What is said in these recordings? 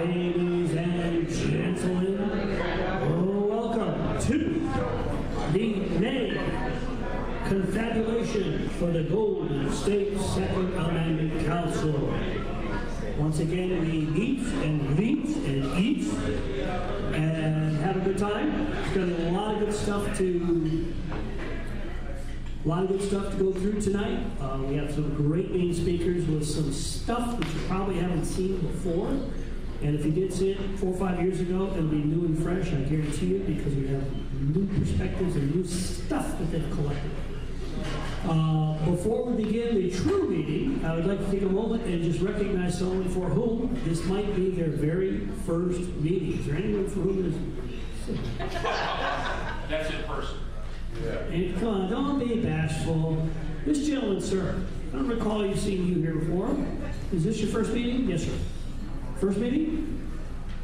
ladies and gentlemen, welcome to the May confabulation for the Golden State Second Amendment Council. Once again, we meet and greet and eat and have a good time. It's got a lot of good stuff to go through tonight. We have some great main speakers with some stuff that you probably haven't seen before. And if you did see it 4 or 5 years ago, it'll be new and fresh, I guarantee you, because we have new perspectives and new stuff that they've collected. Before we begin the true meeting, I would like to take a moment and just recognize someone for whom this might be their very first meeting. Is there anyone for whom it is? That's in person. Yeah. And come on, don't be bashful. This gentleman, sir, I don't recall you seeing you here before. Is this your first meeting? Yes, sir. First meeting?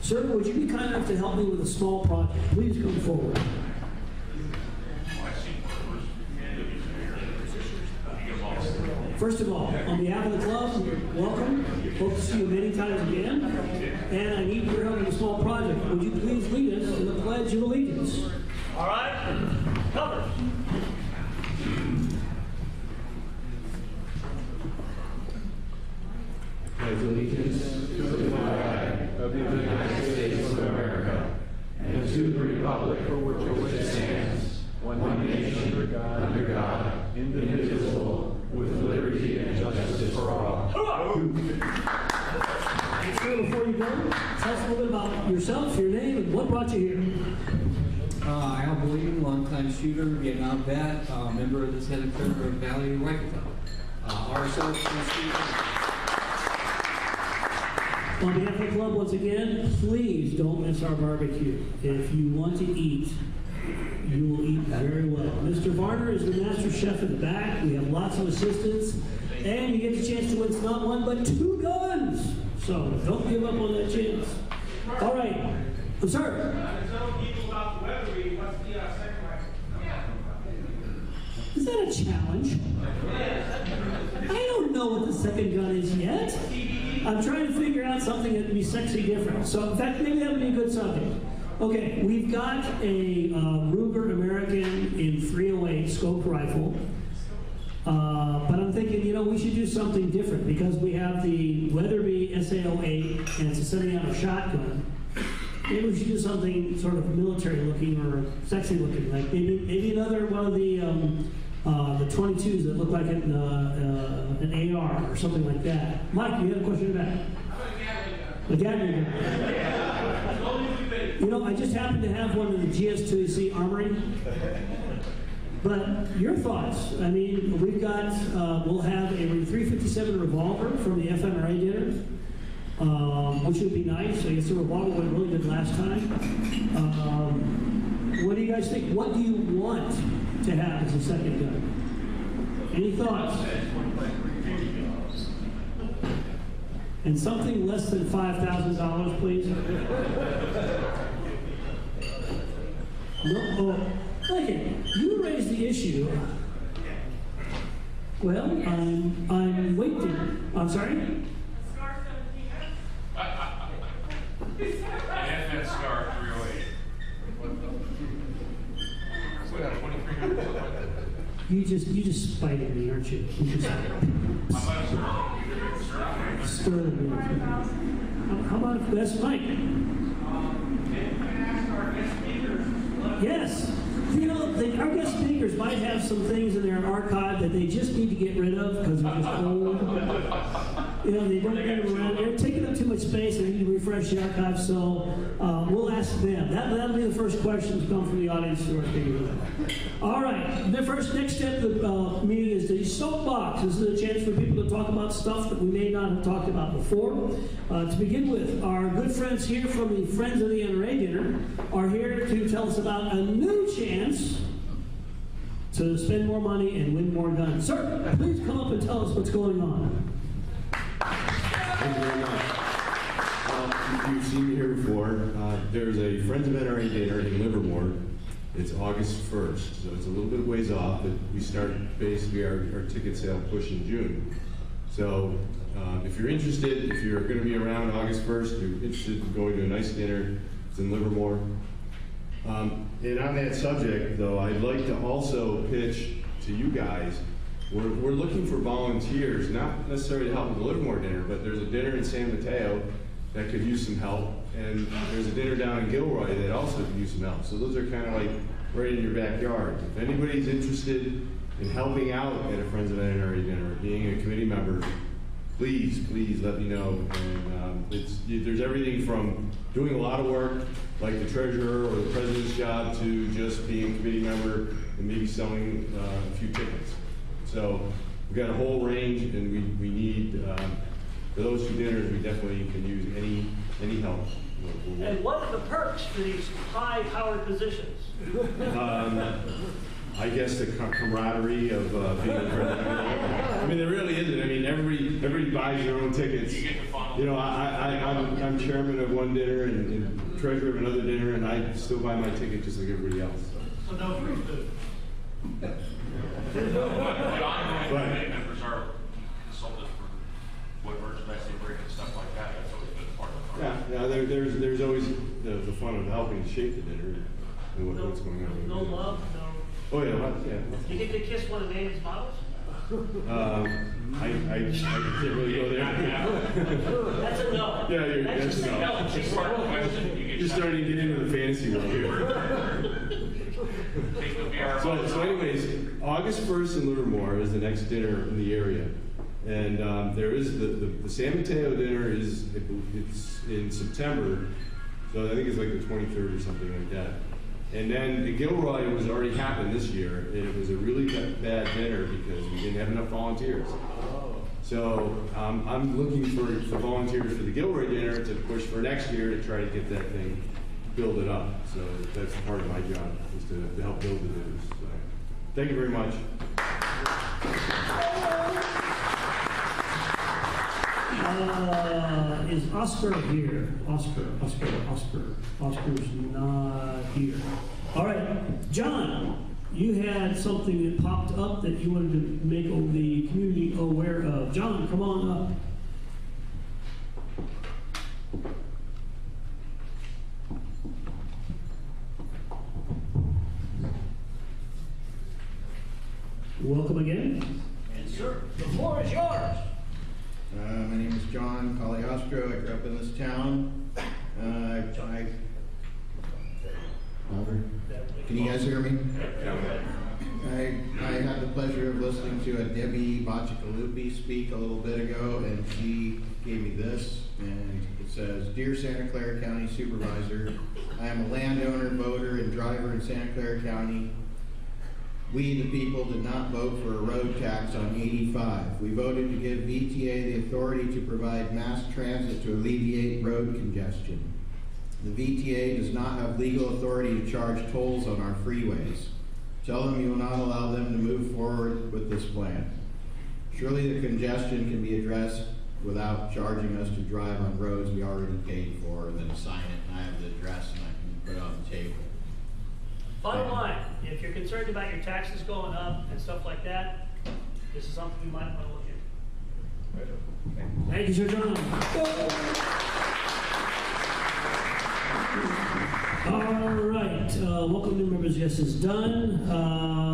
Sir, would you be kind enough to help me with a small project? Please come forward. First of all, on behalf of the club, welcome. Hope to see you many times again. And I need your help with a small project. Would you please lead us in the Pledge of Allegiance? All right. Cover. Pledge allegiance to the flag of the United States of America and to the republic for which it stands, one nation under God, indivisible, with liberty and justice for all. Sir, before you go, tell us a little bit about yourself, your name, and what brought you here. Al William, longtime shooter, Vietnam vet, member of the Senate of Valley Rifle. On behalf of the club, once again, please don't miss our barbecue. If you want to eat, you will eat very well. Mr. Varner is the master chef in the back. We have lots of assistants. And you get the chance to win not one, but 2 guns. So don't give up on that chance. All right. Sir. Is that a challenge? I don't know what the second gun is yet. I'm trying to figure out something that would be sexy different. So, in fact, maybe that would be a good subject. Okay, we've got a Ruger American in .308 scope rifle. But I'm thinking, we should do something different because we have the Weatherby SA-08 and it's a semi-auto shotgun. Maybe we should do something sort of military looking or sexy looking, like maybe another one of the 22s that look like an AR or something like that. Mike, you had a question about a Gatling gun. I just happen to have one in the GS2AC Armory. But your thoughts? I mean, we've got, we'll have a .357 revolver from the FNRA dinner, which would be nice. I guess the revolver went really good last time. What do you guys think? What do you want to have as a second gun? Any thoughts? And something less than $5,000, please. No. Oh. Okay, you raised the issue. Well, I'm waiting. I'm sorry? Scar 17. FN Scar 308. You just spited me, aren't you? You just Sterling. How about that's Mike? Yes. Our guest speakers might have some things in their archive that they just need to get rid of because they're just old. They don't get them around. They're taking up too much space. They need to refresh the archive. So we'll ask them. That'll be the first questions come from the audience. All right. The next step of the meeting is the soapbox. This is a chance for people to talk about stuff that we may not have talked about before. To begin with, our good friends here from the Friends of the NRA dinner are here to tell us about a new chance to spend more money and win more guns. Sir, please come up and tell us what's going on. Thank you very much. You've seen me here before. There's a Friends of NRA dinner in Livermore. It's August 1st, so it's a little bit ways off, but we start basically our ticket sale push in June. So if you're interested, if you're going to be around August 1st, you're interested in going to a nice dinner, it's in Livermore. And on that subject, though, I'd like to also pitch to you guys, we're looking for volunteers, not necessarily to help with the Livermore dinner, but there's a dinner in San Mateo that could use some help, and there's a dinner down in Gilroy that also could use some help. So those are kind of like right in your backyard. If anybody's interested in helping out at a Friends of NRA dinner, being a committee member, please let me know. And there's everything from doing a lot of work, like the treasurer or the president's job, to just being a committee member and maybe selling a few tickets. So we've got a whole range, and we need, for those two dinners, we definitely can use any help. And what are the perks for these high-powered positions? I guess the camaraderie of being a friend. I mean, there really isn't. I mean, everybody buys their own tickets. You know, I'm chairman of one dinner and treasurer of another dinner, and I still buy my ticket just like everybody else. So no free food. The ongoing committee members are consulted for what merchandise they bring and stuff like that. That's always been part of the Yeah, there's always the fun of helping shape the dinner and what's going on. No love, no. Oh yeah. You get to kiss one of David's models? I can't really go there. That's a no. Yeah, That's that's a no. Just part of the question. You're starting to get into the fantasy world here. Take the VR. So anyways, August 1st in Livermore is the next dinner in the area. And there is the San Mateo dinner it's in September, so I think it's like the 23rd or something like that. And then the Gilroy was already happened this year, and it was a really bad dinner because we didn't have enough volunteers. So I'm looking for volunteers for the Gilroy dinner to push for next year to try to get that thing, build it up. So that's part of my job, is to help build the dinners. So, thank you very much. Is Oscar here? Oscar's not here. All right, John, you had something that popped up that you wanted to make the community aware of. John, come on up. Welcome again. Yes, sir. The floor is yours. My name is John Cagliostro. I grew up in this town. Can you guys hear me? I had the pleasure of listening to a Debbie Bacigalupi speak a little bit ago, and she gave me this, and it says, "Dear Santa Clara County Supervisor, I am a landowner, voter, and driver in Santa Clara County. We, the people, did not vote for a road tax on 85. We voted to give VTA the authority to provide mass transit to alleviate road congestion. The VTA does not have legal authority to charge tolls on our freeways. Tell them you will not allow them to move forward with this plan. Surely the congestion can be addressed without charging us to drive on roads we already paid for," and then sign it, and I have the address and I can put it on the table. Bottom line, if you're concerned about your taxes going up and stuff like that, this is something you might want to look into. Thank you, Sir John. All right, welcome new members. Yes, it's done.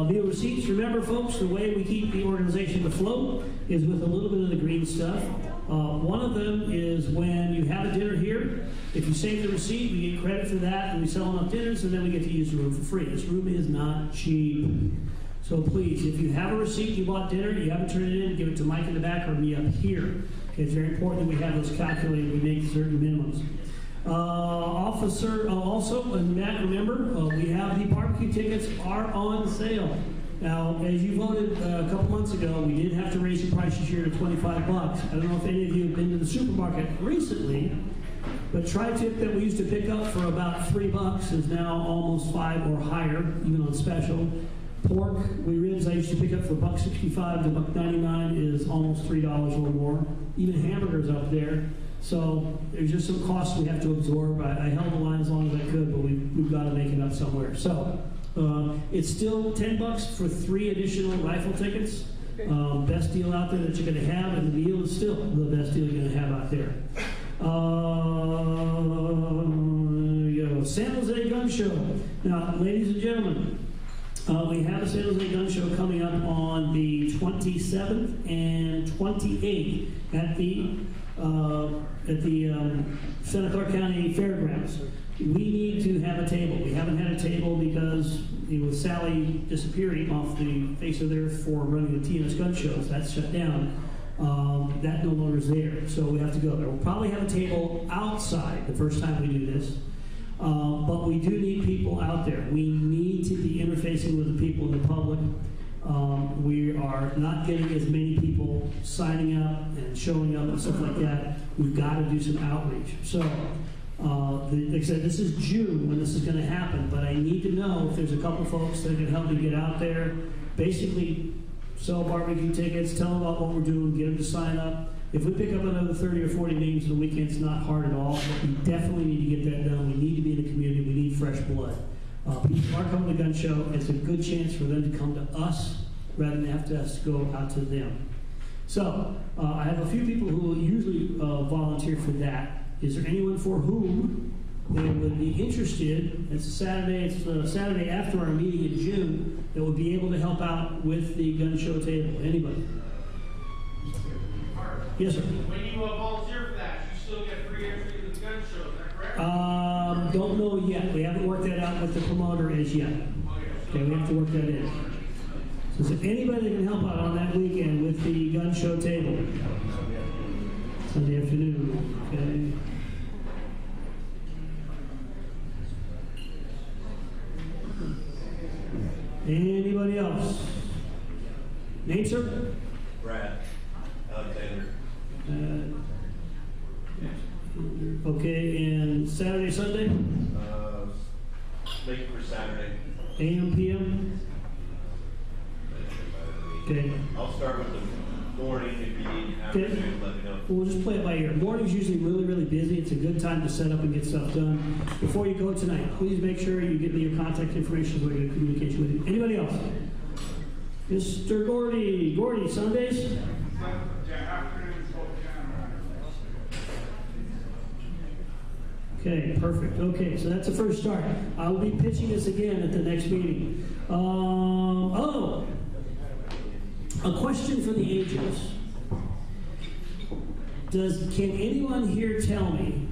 Meal receipts. Remember, folks, the way we keep the organization afloat is with a little bit of the green stuff. One of them is when you have a dinner here, if you save the receipt, we get credit for that, and we sell enough dinners, and then we get to use the room for free. This room is not cheap. So please, if you have a receipt, you bought dinner, you haven't turned it in, give it to Mike in the back or me up here. Okay, it's very important that we have those calculated, we make certain minimums. Also, and Matt, remember, we have the barbecue tickets are on sale. Now, as you voted a couple months ago, we did have to raise the price this year to $25. I don't know if any of you have been to the supermarket recently, but tri-tip that we used to pick up for about $3 is now almost $5 or higher, even on special. Pork, ribs I used to pick up for $1.65 to $1.99 is almost $3 or more. Even hamburgers up there. So there's just some costs we have to absorb. I held the line as long as I could, but we've got to make it up somewhere. So it's still $10 for 3 additional rifle tickets. Best deal out there that you're going to have, and the deal is still the best deal you're going to have out there. San Jose Gun Show. Now, ladies and gentlemen, we have a San Jose Gun Show coming up on the 27th and 28th at the Santa Clara County Fairgrounds. We need to have a table. We haven't had a table because with Sally disappearing off the face of the earth for running the TNS gun shows, that's shut down. That no longer is there, so we have to go there. We'll probably have a table outside the first time we do this. But we do need people out there. We need to be interfacing with the people in the public. We are not getting as many people signing up and showing up and stuff like that. We've got to do some outreach. So, like I said, this is June when this is going to happen, but I need to know if there's a couple folks that can help me get out there. Basically, sell barbecue tickets, tell them about what we're doing, get them to sign up. If we pick up another 30 or 40 names in a weekend, it's not hard at all, but we definitely need to get that done. We need to be in the community. We need fresh blood. People are coming to the gun show. It's a good chance for them to come to us rather than have to us go out to them. So I have a few people who will usually volunteer for that. Is there anyone for whom they would be interested? It's a Saturday. It's a Saturday after our meeting in June that would be able to help out with the gun show table. Anybody? Yes, sir. When you volunteer for that, you still get free entry to the gun show, is that correct? Don't know yet. We haven't worked that out with the promoter as yet. Okay, we have to work that in. So if anybody that can help out on that weekend with the gun show table, Sunday afternoon, okay. Anybody else? Name, sir? Brad Alexander. Okay, and Saturday, Sunday? Late for Saturday. AM, PM? Okay. I'll start with the morning if you need afternoon, let me know. We'll just play it by ear. Morning's usually really, really busy. It's a good time to set up and get stuff done. Before you go tonight, please make sure you give me your contact information so we can communicate with you. Anybody else? Mr. Gordy. Gordy, Sundays? Okay, perfect. Okay, so that's the first start. I will be pitching this again at the next meeting. A question for the ages. Can anyone here tell me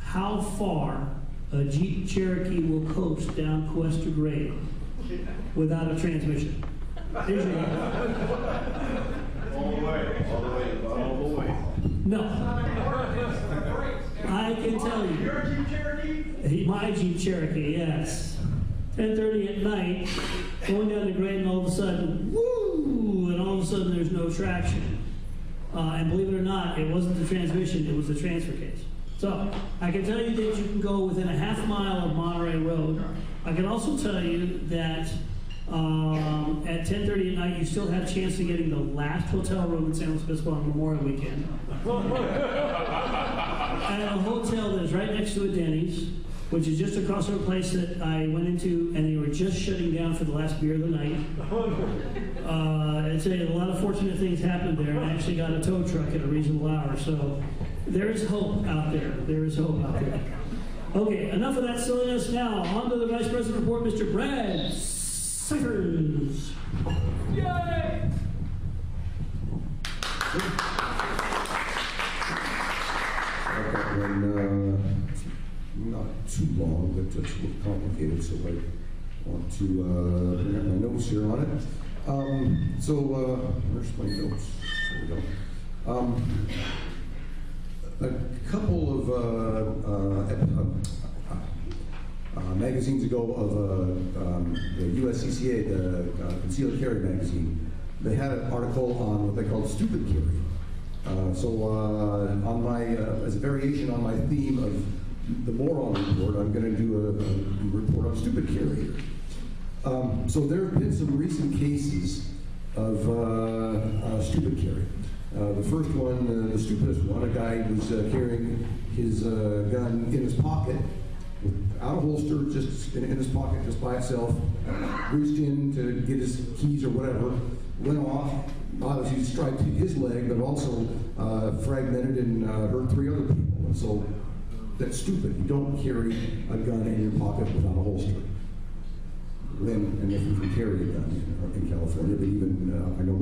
how far a Jeep Cherokee will coast down Cuesta Grade without a transmission? There's your answer. All the way. No. I can tell you. Your Jeep Cherokee? My Jeep Cherokee, yes. 10:30 at night, going down the grade, and all of a sudden, woo! And all of a sudden, there's no traction. And believe it or not, it wasn't the transmission; it was the transfer case. So I can tell you that you can go within a half mile of Monterey Road. I can also tell you that at 10:30 at night, you still have a chance of getting the last hotel room in San Luis Obispo on Memorial Weekend. At a hotel that is right next to a Denny's, which is just across from a place that I went into, and they were just shutting down for the last beer of the night. I'd say a lot of fortunate things happened there, and I actually got a tow truck at a reasonable hour. So there is hope out there. There is hope out there. Okay, enough of that silliness. Now, on to the Vice President report, Mr. Brad Cyphers. Yay! Not too long, but it's a little complicated, so I want to bring up my notes here on it. Where's my notes? There we go. A couple of magazines ago of the USCCA, the Concealed Carry magazine, they had an article on what they called stupid carry. On my, as a variation on my theme of the moron report, I'm going to do a report on stupid carry here. So there have been some recent cases of stupid carry. The first one, the stupidest one, a guy was carrying his gun in his pocket, without a holster, just in his pocket, just by itself, reached in to get his keys or whatever, went off, obviously striped his leg, but also fragmented and hurt 3 other people. And so that's stupid. You don't carry a gun in your pocket without a holster. When and if you can carry a gun in California, but even I know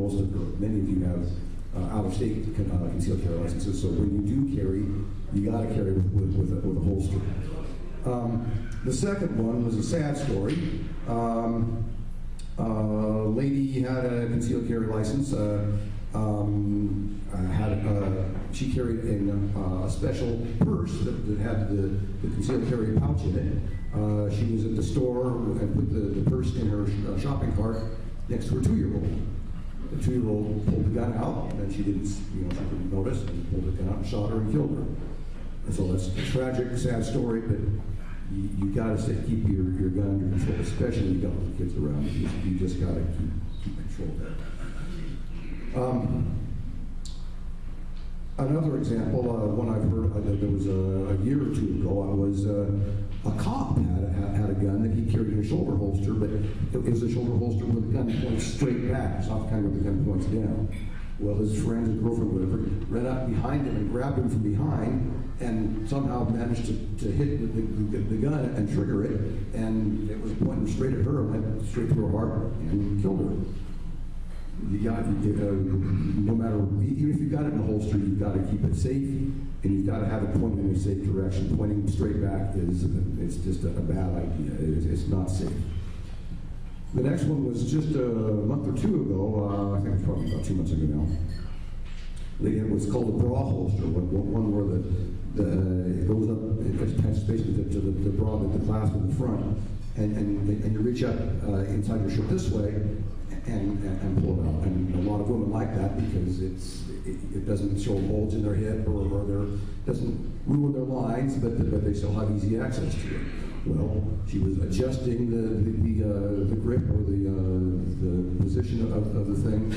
many of you have out-of-state concealed carry licenses. So when you do carry, you got to carry with a holster. The second one was a sad story. Lady had a concealed carry license. She carried in a special purse that had the concealed carry pouch in it. She was at the store and put the purse in her shopping cart next to her 2-year-old. The 2-year-old pulled the gun out, and she didn't notice, and pulled the gun out and shot her and killed her. And so that's a tragic, sad story, but you got to keep your gun under control, especially when you got little kids around. You just got to keep control there. Another example, one I've heard, there was a year or 2 ago, a cop had a gun that he carried in a shoulder holster, but it was a shoulder holster where the gun points straight back. It's not the kind where the gun points down. Well, his friends and girlfriend, whatever, ran up behind him and grabbed him from behind and somehow managed to hit the gun and trigger it, and it was pointing straight at her and went straight through her heart and killed her. No matter, even if you've got it in a holster, you've got to keep it safe, and you've got to have it pointing in a safe direction. Pointing straight back it's just a bad idea. It's not safe. The next one was just a month or 2 ago, I think it's probably about 2 months ago now. They had what's called a bra holster, one where it goes up, it attaches basically to the bra, the clasp in the front, and you reach up inside your shirt this way and pull it out. And a lot of women like that because it doesn't show a bulge in their hip or doesn't ruin their lines, but they still have easy access to it. Well, she was adjusting the grip or the position of the thing,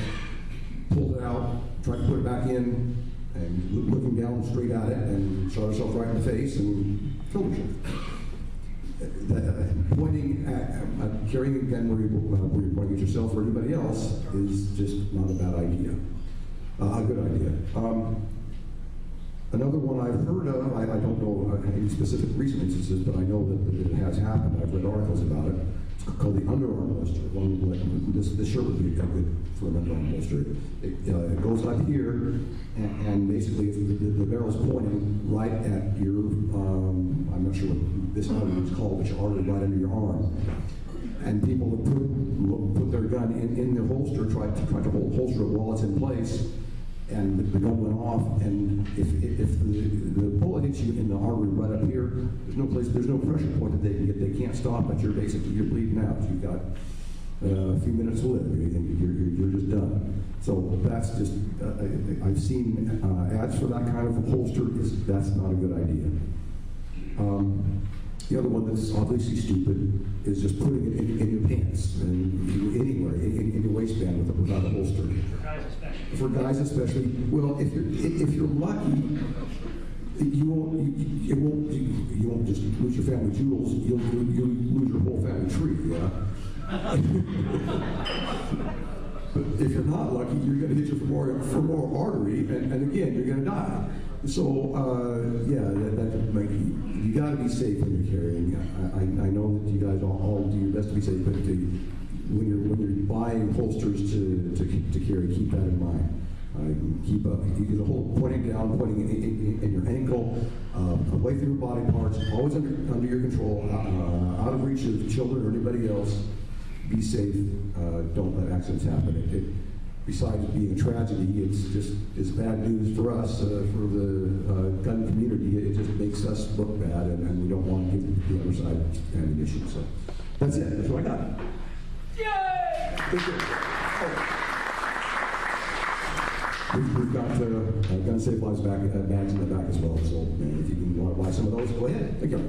pulled it out, tried to put it back in, and looking down straight at it, and shot herself right in the face and killed herself. Pointing at carrying a gun where you're pointing at yourself or anybody else is just not a bad idea. A good idea. Another one I've heard of, I don't know any specific recent instances, but I know that it has happened. I've read articles about it. It's called the underarm holster. This shirt would be good for an underarm holster. It goes up here, and basically the barrel's pointing right at your, I'm not sure what this artery is called, but your artery right under your arm. And people would put their gun in their holster, try to holster it while it's in place, and the gun went off, and if the bullet hits you in the artery right up here, there's no pressure point that they can get. They can't stop it. You're bleeding out. You've got a few minutes to live, and you're just done. So that's just, I've seen ads for that kind of holster. That's not a good idea. The other one that's obviously stupid is just putting it in your pants and anywhere, in your waistband without a holster. For guys especially. Well, if you're lucky, you won't just lose your family jewels. You'll lose your whole family tree. Yeah. But if you're not lucky, you're going to hit your femoral artery, and again, you're going to die. So, you got to be safe when you're carrying. I know that you guys all do your best to be safe, but when you're buying holsters to carry, keep that in mind. Keep up. You get a hold pointing down, pointing in your ankle, away from your body parts, always under your control, out of reach of children or anybody else. Be safe. Don't let accidents happen. Besides being a tragedy, it's bad news for us, for the gun community. It just makes us look bad, and we don't want to give the other side ammunition. So that's it. That's what I got. Yay! Thank you. We've got gun safe lives bags in the back as well. So if you want to buy some of those, go ahead. Thank you.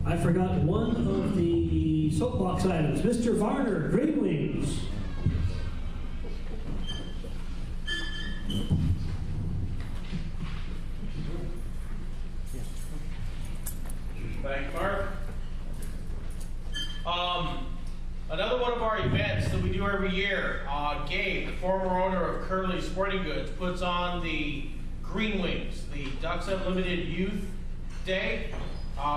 I forgot one of the soapbox items. Mr. Varner, Green Wings. Thanks, Mark. Another one of our events events that we do every year. Gabe, the former owner of Curly Sporting Goods, puts on the Green Wings, the Ducks Unlimited Youth Day.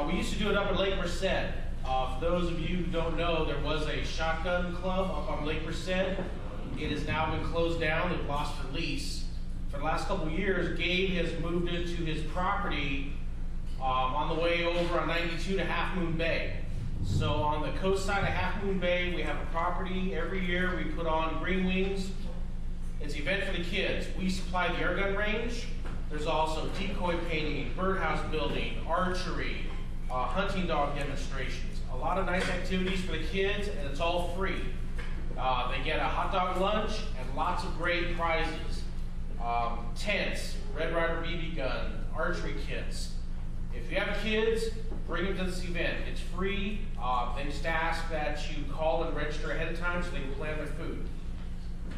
We used to do it up at Lake Merced. For those of you who don't know, there was a shotgun club up on Lake Merced. It has now been closed down. They've lost their lease. For the last couple of years, Gabe has moved it to his property on the way over on 92 to Half Moon Bay. So on the coast side of Half Moon Bay, we have a property. Every year we put on Green Wings. It's an event for the kids. We supply the air gun range. There's also decoy painting, birdhouse building, archery, hunting dog demonstrations. A lot of nice activities for the kids, and it's all free. They get a hot dog lunch and lots of great prizes. Tents, Red Ryder BB gun, archery kits. If you have kids, bring them to this event. It's free. They just ask that you call and register ahead of time so they can plan their food.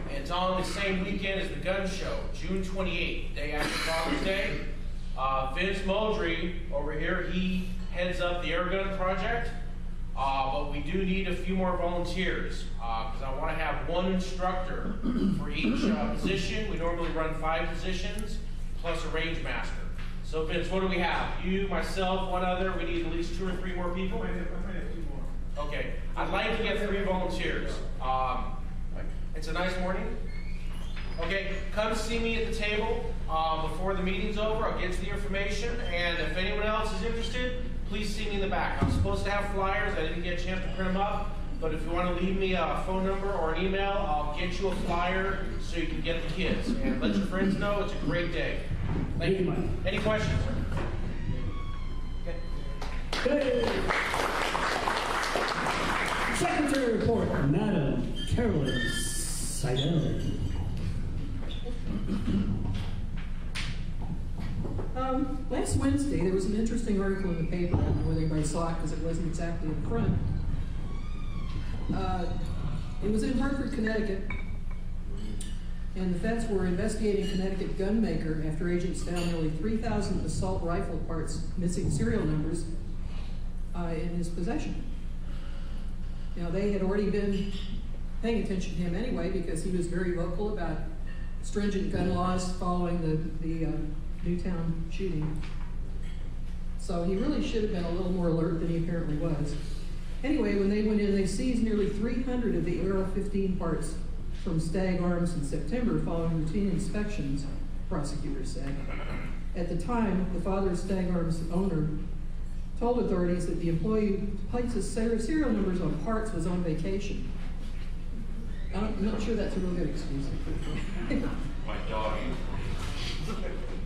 And it's on the same weekend as the gun show, June 28th, day after Father's Day. Vince Moldry over here, he heads up the air gun project. But we do need a few more volunteers because I want to have one instructor for each position. We normally run 5 positions plus a range master. So Vince, what do we have? You, myself, one other. We need at least 2 or 3 more people. I might have 2 more. Okay, I'd like to get 3 volunteers. It's a nice morning. Okay, come see me at the table before the meeting's over. I'll get you the information, and if anyone else is interested, please see me in the back. I'm supposed to have flyers. I didn't get a chance to print them up, but if you want to leave me a phone number or an email, I'll get you a flyer so you can get the kids. And let your friends know it's a great day. Thank you, Mike. Any questions? Okay. Secretary report, Madam Carolyn Seidel. Last Wednesday, there was an interesting article in the paper. I don't know whether anybody saw it because it wasn't exactly in front. It was in Hartford, Connecticut, and the feds were investigating Connecticut gun maker after agents found nearly 3,000 assault rifle parts, missing serial numbers, in his possession. Now, they had already been paying attention to him anyway because he was very vocal about stringent gun laws following the Newtown shooting. So he really should have been a little more alert than he apparently was. Anyway, when they went in, they seized nearly 300 of the AR-15 parts from Stag Arms in September following routine inspections, prosecutors said. At the time, the father of Stag Arms owner told authorities that the employee who places serial numbers on parts was on vacation. I'm not sure that's a real good excuse. My dog.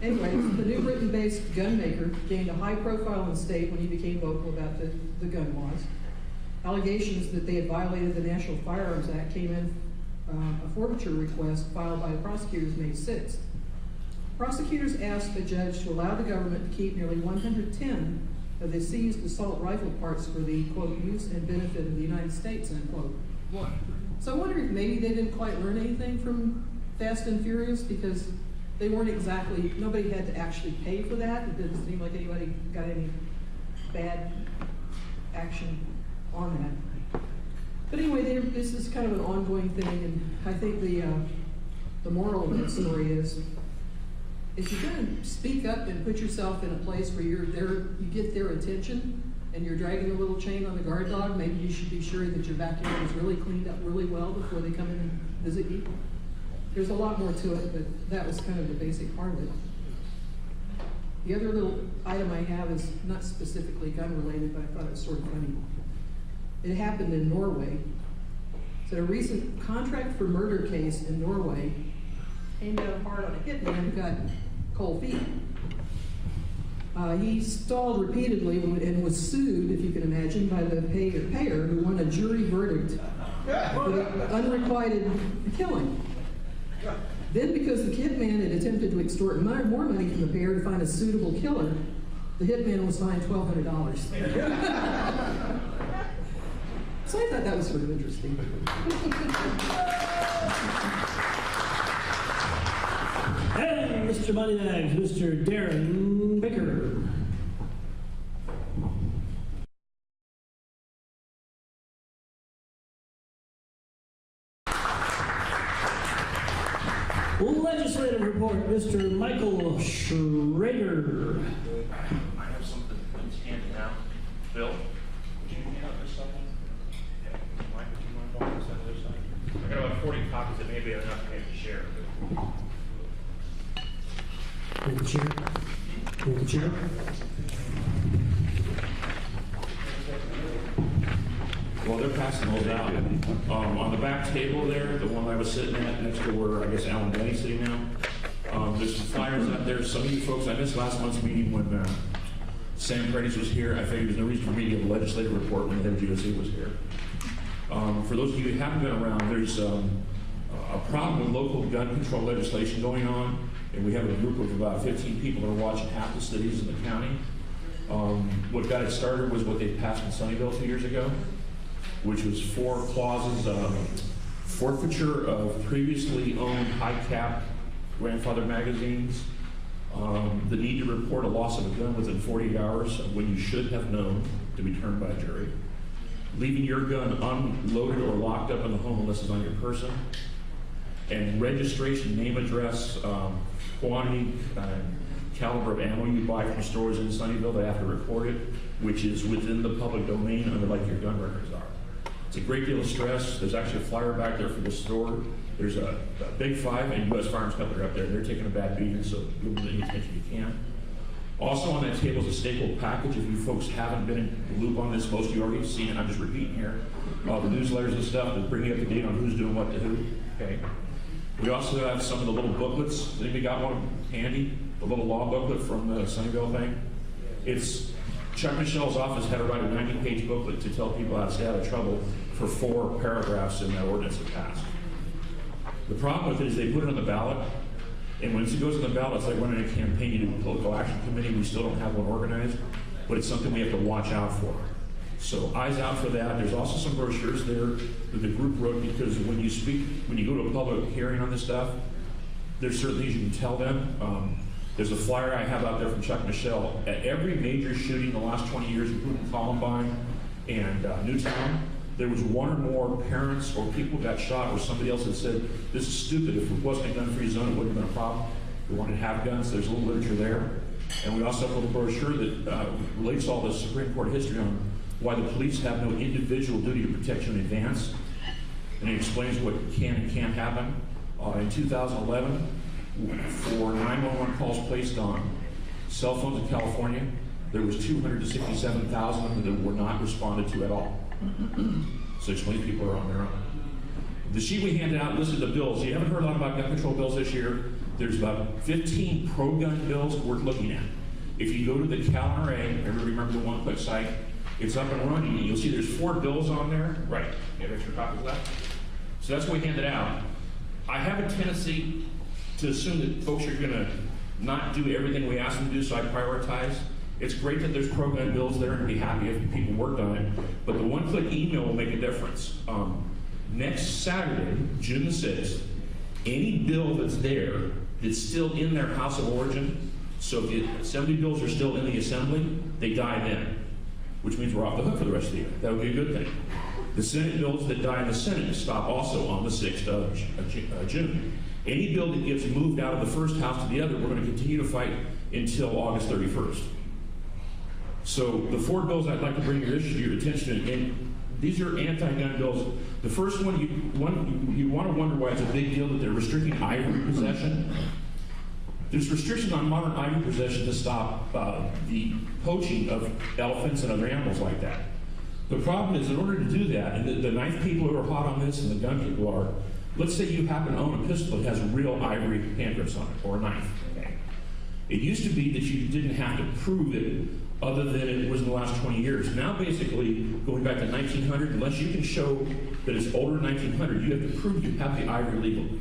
Anyway, the New Britain-based gun maker gained a high profile in the state when he became vocal about the gun laws. Allegations that they had violated the National Firearms Act came in a forfeiture request filed by the prosecutors May 6th. Prosecutors asked the judge to allow the government to keep nearly 110 of the seized assault rifle parts for the, quote, use and benefit of the United States, unquote. So I wonder if maybe they didn't quite learn anything from Fast and Furious because they weren't exactly, nobody had to actually pay for that. It didn't seem like anybody got any bad action on that. But anyway, this is kind of an ongoing thing, and I think the moral of that story is, if you're going to speak up and put yourself in a place where you get their attention, and you're dragging a little chain on the guard dog, maybe you should be sure that your backyard is really cleaned up really well before they come in and visit you. There's a lot more to it, but that was kind of the basic part of it. The other little item I have is not specifically gun related, but I thought it was sort of funny. It happened in Norway. So a recent contract for murder case in Norway came down hard on a hitman who got cold feet. He stalled repeatedly and was sued, if you can imagine, by the payer who won a jury verdict for unrequited killing. Then, because the hitman had attempted to extort more money from the payer to find a suitable killer, the hitman was fined $1,200. So I thought that was sort of interesting. Hey, Mr. Moneybags, Mr. Darren Bicker. Legislative report, Mr. Michael Schrader. I have something that's handed out. Bill, would you hand out this stuff? Yeah. Mike, would you mind following this on the other side? I got about 40 copies that may be enough for me to share. Thank you, Chair. Thank you, Chair. Well, they're passing those out. On the back table there, the one I was sitting at next to where I guess Alan Denny's sitting now, there's some flyers out there. Some of you folks, I missed last month's meeting when Sam Prentice was here. I figured there's no reason for me to give a legislative report when the head of GS2AC was here. For those of you who haven't been around, there's a problem with local gun control legislation going on, and we have a group of about 15 people that are watching half the cities in the county. What got it started was what they passed in Sunnyvale 2 years ago, which was 4 clauses of forfeiture of previously owned high-cap grandfather magazines, the need to report a loss of a gun within 48 hours of when you should have known to be turned by a jury, leaving your gun unloaded or locked up in the home unless it's on your person, and registration, name, address, quantity, caliber of ammo you buy from stores in Sunnyvale. They have to record it, which is within the public domain under like your gun records are. It's a great deal of stress. There's actually a flyer back there for the store. There's a Big Five and U.S. Firearms Company up there. They're taking a bad beating, so give them any attention you can. Also on that table is a stapled package. If you folks haven't been in the loop on this, most of you already seen it. I'm just repeating here. The newsletters and stuff that bring you up to date on who's doing what to who. Okay. We also have some of the little booklets. Anybody got one handy? The little law booklet from the Sunnyvale thing? It's Chuck Michelle's office had to write a 90-page booklet to tell people how to stay out of trouble for 4 paragraphs in that ordinance that passed. The problem with it is they put it on the ballot, and once it goes on the ballot, it's like running a campaign. You do a political action committee. We still don't have one organized, but it's something we have to watch out for. So eyes out for that. There's also some brochures there that the group wrote, because when you speak, when you go to a public hearing on this stuff, there's certain things you can tell them. There's a flyer I have out there from Chuck Michelle. At every major shooting in the last 20 years, including Columbine and Newtown, there was one or more parents or people got shot where somebody else had said, this is stupid. If it wasn't a gun-free zone, it wouldn't have been a problem. We wanted to have guns. There's a little literature there. And we also have a little brochure that relates all the Supreme Court history on why the police have no individual duty to protect you in advance. And it explains what can and can't happen. In 2011, for 911 calls placed on cell phones in California, there was 267,000 of them that were not responded to at all. So explains people are on their own. The sheet we handed out listed the bills. You haven't heard a lot about gun control bills this year. There's about 15 pro-gun bills worth looking at. If you go to the CalNRA, everybody remember the one-click site, it's up and running, and you'll see there's 4 bills on there. Right, you have extra copies left? So that's what we handed out. I have a tendency to assume that folks are gonna not do everything we ask them to do, so I prioritize. It's great that there's pro-gun bills there and be happy if people worked on it, but the one-click email will make a difference. Next Saturday, June the 6th, any bill that's there that's still in their house of origin, so if the assembly bills are still in the assembly, they die then, which means we're off the hook for the rest of the year. That would be a good thing. The Senate bills that die in the Senate stop also on the 6th of June. Any bill that gets moved out of the first house to the other, we're going to continue to fight until August 31st. So the 4 bills I'd like to bring your attention to, and these are anti-gun bills. The first one, you want to wonder why it's a big deal that they're restricting ivory possession. There's restrictions on modern ivory possession to stop the poaching of elephants and other animals like that. The problem is, in order to do that, and the knife people who are hot on this and the gun people are, let's say you happen to own a pistol that has real ivory handgrips on it, or a knife. Okay? It used to be that you didn't have to prove it other than it was in the last 20 years. Now basically, going back to 1900, unless you can show that it's older than 1900, you have to prove you have the ivory legally,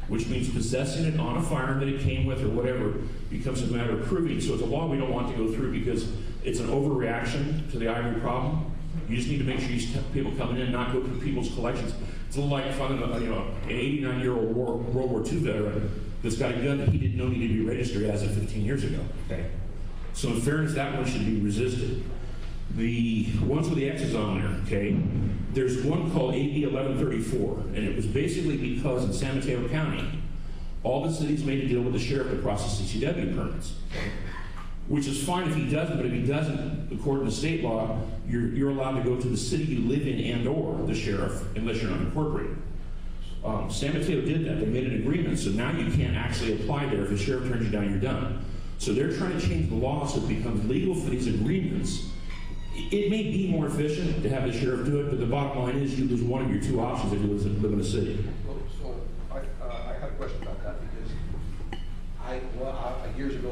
which means possessing it on a firearm that it came with or whatever becomes a matter of proving. So it's a law we don't want to go through because it's an overreaction to the ivory problem. You just need to make sure you have people coming in, not go through people's collections. It's a little like finding an 89-year-old World War II veteran that's got a gun that he didn't know needed to be registered as of 15 years ago. Okay? So in fairness, that one should be resisted. The ones with the X's on there, okay, there's one called AB 1134, and it was basically because in San Mateo County, All the city's made a deal with the sheriff to process CCW permits, which is fine if he doesn't, but if he doesn't, according to state law, you're allowed to go to the city you live in and or the sheriff unless you're not incorporated. San Mateo did that. They made an agreement, so now you can't actually apply there. If the sheriff turns you down, you're done. So they're trying to change the law so it becomes legal for these agreements. It may be more efficient to have the sheriff do it, but the bottom line is you lose one of your two options if you live in a city. So I had a question about that because years ago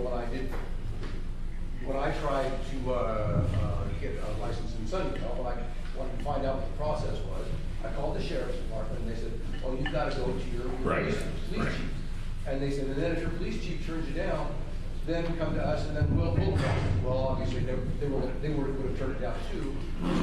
when I tried to get a license in Sunnyvale, when I wanted to find out what the process was, I called the sheriff's department and they said, "Oh, you've got to go to your police chief." And they said, "And then if your police chief turns you down, then come to us and then we'll pull it." Well, obviously they would have turned it down too.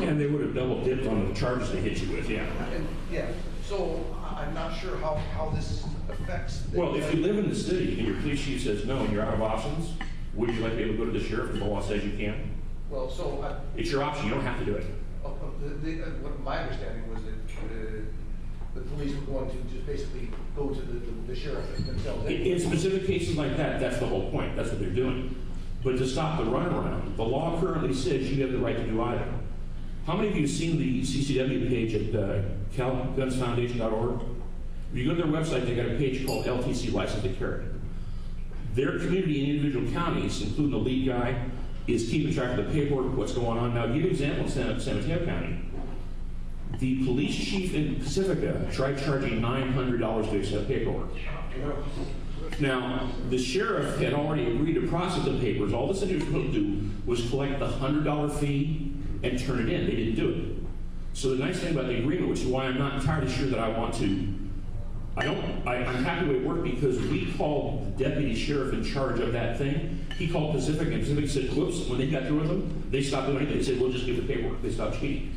And they would have double dipped on the charges they hit you with, yeah. And, yeah. So I'm not sure how this affects. Well, if you live in the city and your police chief says no and you're out of options, would you like to be able to go to the sheriff if the law says you can? Well, so it's your option. You don't have to do it. What my understanding was that the police were going to just basically go to the sheriff themselves. In specific cases like that, that's the whole point. That's what they're doing. But to stop the runaround, the law currently says you have the right to do either. How many of you have seen the CCW page at calgunsfoundation.org? If you go to their website, they got a page called LTC License to Carry. Their community in individual counties, including the lead guy, is keeping track of the paperwork, what's going on. Now, I'll give you an example in San Mateo County. The police chief in Pacifica tried charging $900 to accept paperwork. Now, the sheriff had already agreed to process the papers. All the city was supposed to do was collect the $100 fee and turn it in. They didn't do it. So the nice thing about the agreement, which is why I'm not entirely sure that I want to, I'm happy with it worked because we called the deputy sheriff in charge of that thing. He called Pacific and Pacific said, whoops, when they got through with them, they stopped doing anything. They said, we'll just give the paperwork. They stopped cheating.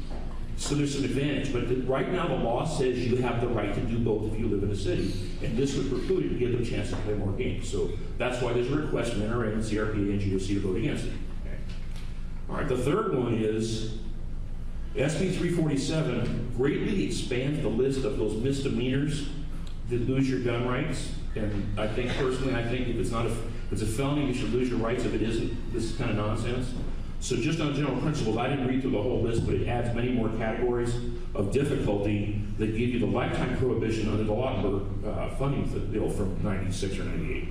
So there's some advantage, but right now the law says you have the right to do both if you live in the city, and this would preclude it to give them a chance to play more games. So that's why there's a request from NRA and CRPA and GS2AC to vote against it. Okay. All right, the third one is SB 347 greatly expands the list of those misdemeanors that lose your gun rights, and I think personally, if it's a felony, you should lose your rights. If it isn't, this is kind of nonsense. So just on general principles, I didn't read through the whole list, but it adds many more categories of difficulty that give you the lifetime prohibition under the Lautenberg funding bill from 96 or 98.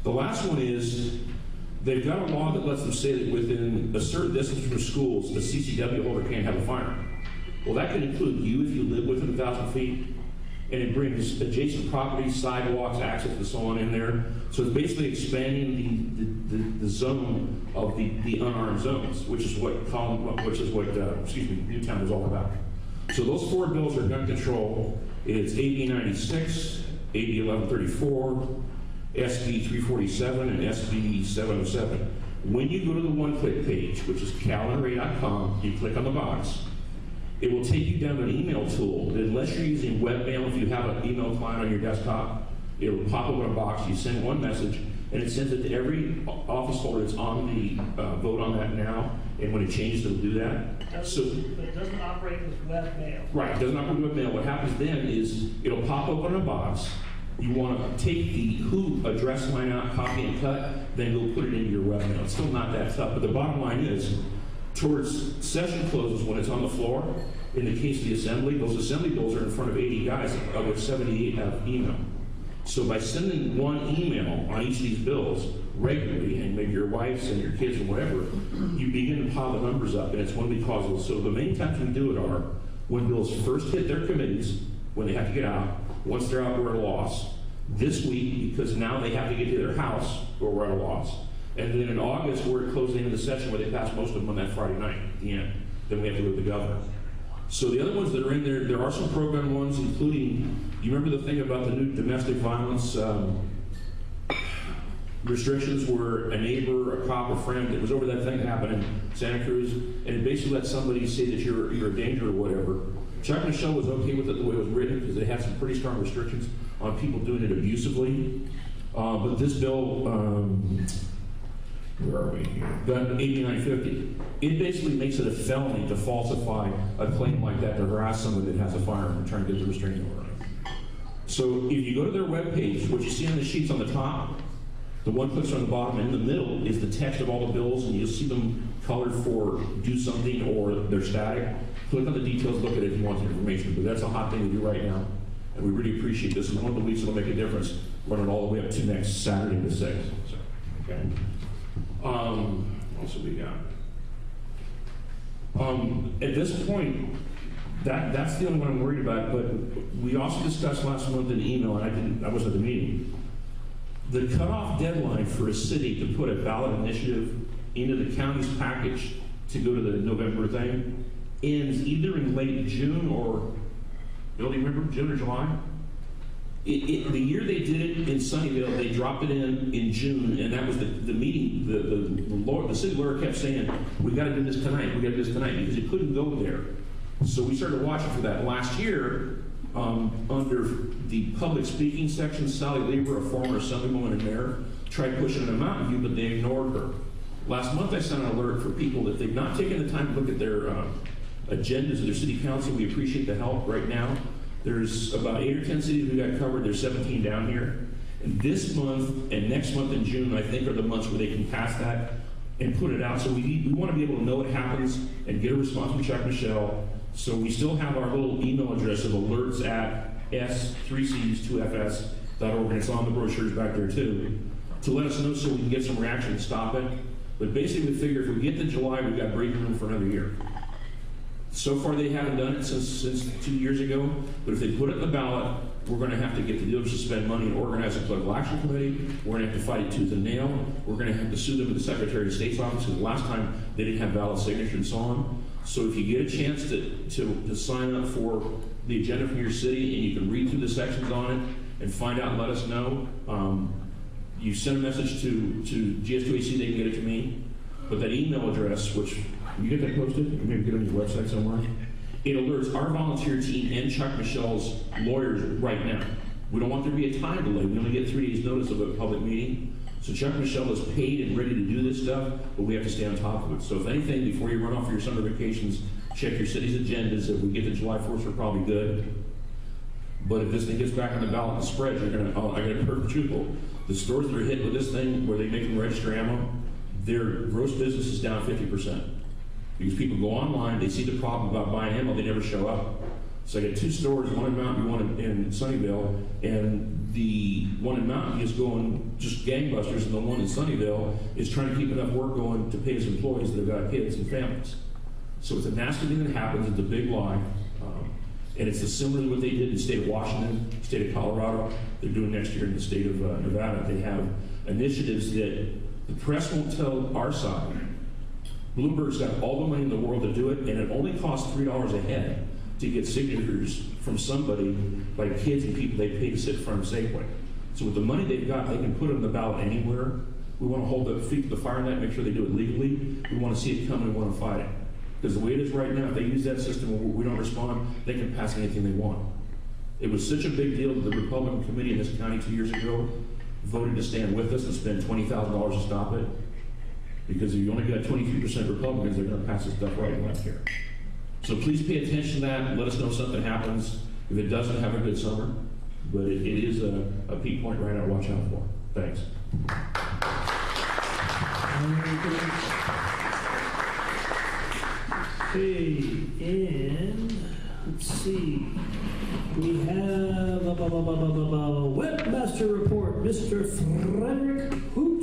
The last one is they've got a law that lets them say that within a certain distance from schools, a CCW holder can't have a firearm. Well, that can include you if you live within 1,000 feet, and it brings adjacent properties, sidewalks, access, and so on in there. So it's basically expanding the zone of the unarmed zones, which is what Newtown is all about. So those four bills are gun control. It's AB 96, AB 1134, SB 347, and SB 707. When you go to the one-click page, which is calnra.com, you click on the box. It will take you down to an email tool. Unless you're using webmail, if you have an email client on your desktop, it will pop up in a box. You send one message, and it sends it to every office holder that's on the vote on that now. And when it changes, it'll do that. But it doesn't operate with webmail. Right, it doesn't operate with webmail. What happens then is it'll pop up in a box. You want to take the WHO address line out, copy and cut, then you'll put it into your webmail. It's still not that tough, but the bottom line is, towards session closes when it's on the floor, in the case of the assembly, those assembly bills are in front of 80 guys, of which 78 have email. So by sending one email on each of these bills regularly, and maybe your wife's and your kids or whatever, you begin to pile the numbers up, and it's when we cause those. So the main times we do it are when bills first hit their committees, when they have to get out. Once they're out, we're at a loss. This week, because now they have to get to their house, or we're at a loss. And then in August, we're closing into the session where they pass most of them on that Friday night at the end. Then we have to go to the governor. So the other ones that are in there, there are some program ones, including, you remember the thing about the new domestic violence restrictions where a neighbor, a cop, a friend, it was over that thing that happened in Santa Cruz, and it basically let somebody say that you're a danger or whatever. Chuck Michelle was okay with it the way it was written because it had some pretty strong restrictions on people doing it abusively. But this bill, where are we here? Gun 8950. It basically makes it a felony to falsify a claim like that to harass somebody that has a firearm and try and get the restraining order. So if you go to their webpage, what you see on the sheets on the top, the one clicks on the bottom, and in the middle is the text of all the bills, and you'll see them colored for do something or they're static. Click on the details, look at it if you want the information, but that's a hot thing to do right now, and we really appreciate this. It's one of the weeks that'll make a difference, running all the way up to next Saturday the 6th. So, okay. What else have we got? At this point, that's the only one I'm worried about, but we also discussed last month in email, and I wasn't at the meeting. The cutoff deadline for a city to put a ballot initiative into the county's package to go to the November thing ends either in late June or, Bill, do you remember, June or July? The year they did it in Sunnyvale, they dropped it in June, and that was the meeting. The city lawyer kept saying, we got to do this tonight, we got to do this tonight, because it couldn't go there. So we started watching for that. Last year, under the public speaking section, Sally Lieber, a former assemblywoman and mayor, tried pushing it in Mountain View, but they ignored her. Last month I sent an alert for people that they've not taken the time to look at their agendas of their city council. We appreciate the help right now. There's about 8 or 10 cities we got covered. There's 17 down here. And this month and next month in June, I think, are the months where they can pass that and put it out. So we want to be able to know what happens and get a response from Chuck Michelle. So we still have our little email address of alerts at s3cs2fs.org, and it's on the brochures back there too, to let us know so we can get some reaction and stop it. But basically we figure if we get to July, we've got breathing room for another year. So far they haven't done it since 2 years ago, but if they put it in the ballot, we're going to have to get the dealers to spend money and organize a political action committee. We're going to have to fight it tooth and nail. We're going to have to sue them in the Secretary of State's office, because last time they didn't have valid signatures and so on. So if you get a chance to sign up for the agenda from your city, and you can read through the sections on it and find out and let us know. You send a message to GS2AC, they can get it to me. But that email address, which, you get that posted? Or maybe get it on your website somewhere? It alerts our volunteer team and Chuck Michelle's lawyers right now. We don't want there to be a time delay. We only get 3 days notice of a public meeting. So Chuck Michelle is paid and ready to do this stuff, but we have to stay on top of it. So if anything, before you run off for your summer vacations, check your city's agendas. If we get to July 4th, we're probably good. But if this thing gets back on the ballot and spreads, you're gonna, I gotta be truthful. The stores that are hit with this thing, where they make them register ammo, their gross business is down 50%. Because people go online, they see the problem about buying ammo, they never show up. So I got 2 stores, one in Mountain View, one in Sunnyvale, and the one in Mountain View is going just gangbusters, and the one in Sunnyvale is trying to keep enough work going to pay his employees that have got kids and families. So it's a nasty thing that happens, it's a big lie, and it's similar to what they did in the state of Washington, state of Colorado. They're doing next year in the state of Nevada. They have initiatives that the press won't tell our side. Bloomberg's got all the money in the world to do it, and it only costs $3 a head to get signatures from somebody, like kids and people they pay to sit in front of Safeway. So with the money they've got, they can put it on the ballot anywhere. We want to hold the feet to the fire net, make sure they do it legally. We want to see it come, and we want to fight it. Because the way it is right now, if they use that system and we don't respond, they can pass anything they want. It was such a big deal that the Republican committee in this county 2 years ago voted to stand with us and spend $20,000 to stop it. Because if you only got 23% Republicans, they're going to pass this stuff right and left here. So please pay attention to that and let us know if something happens. If it doesn't, have a good summer. But it is a peak point right now to watch out for. Thanks. Okay, and let's see. We have a webmaster report, Mr. Frederick Hoot.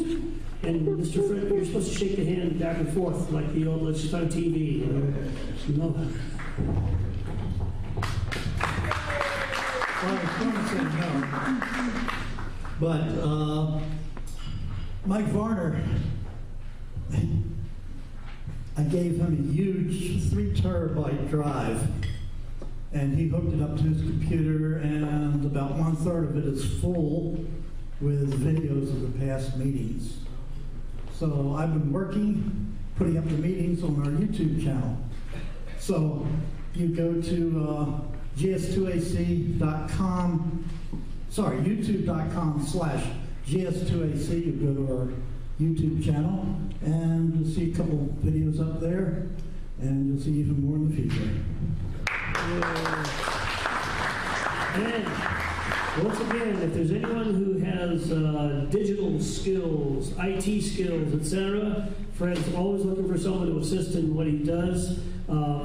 And Mr. Frederick, you're supposed to shake the hand back and forth like the old, it's just on TV. You know? Well, but Mike Varner, I gave him a huge 3 terabyte drive, and he hooked it up to his computer, and about 1/3 of it is full with videos of the past meetings. So I've been putting up the meetings on our YouTube channel. So you go to GS2AC.com, YouTube.com/GS2AC. You go to our YouTube channel, and you'll see a couple videos up there, and you'll see even more in the future. And once again, if there's anyone who has digital skills, IT skills, etc., Fred's always looking for someone to assist in what he does.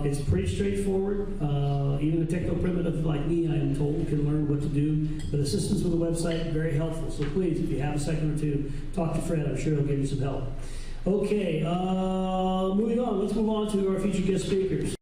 It's pretty straightforward. Even a techno-primitive like me, I am told, can learn what to do. But assistance with the website, very helpful. So please, if you have a second or two, talk to Fred. I'm sure he'll give you some help. Okay, moving on. Let's move on to our featured guest speakers.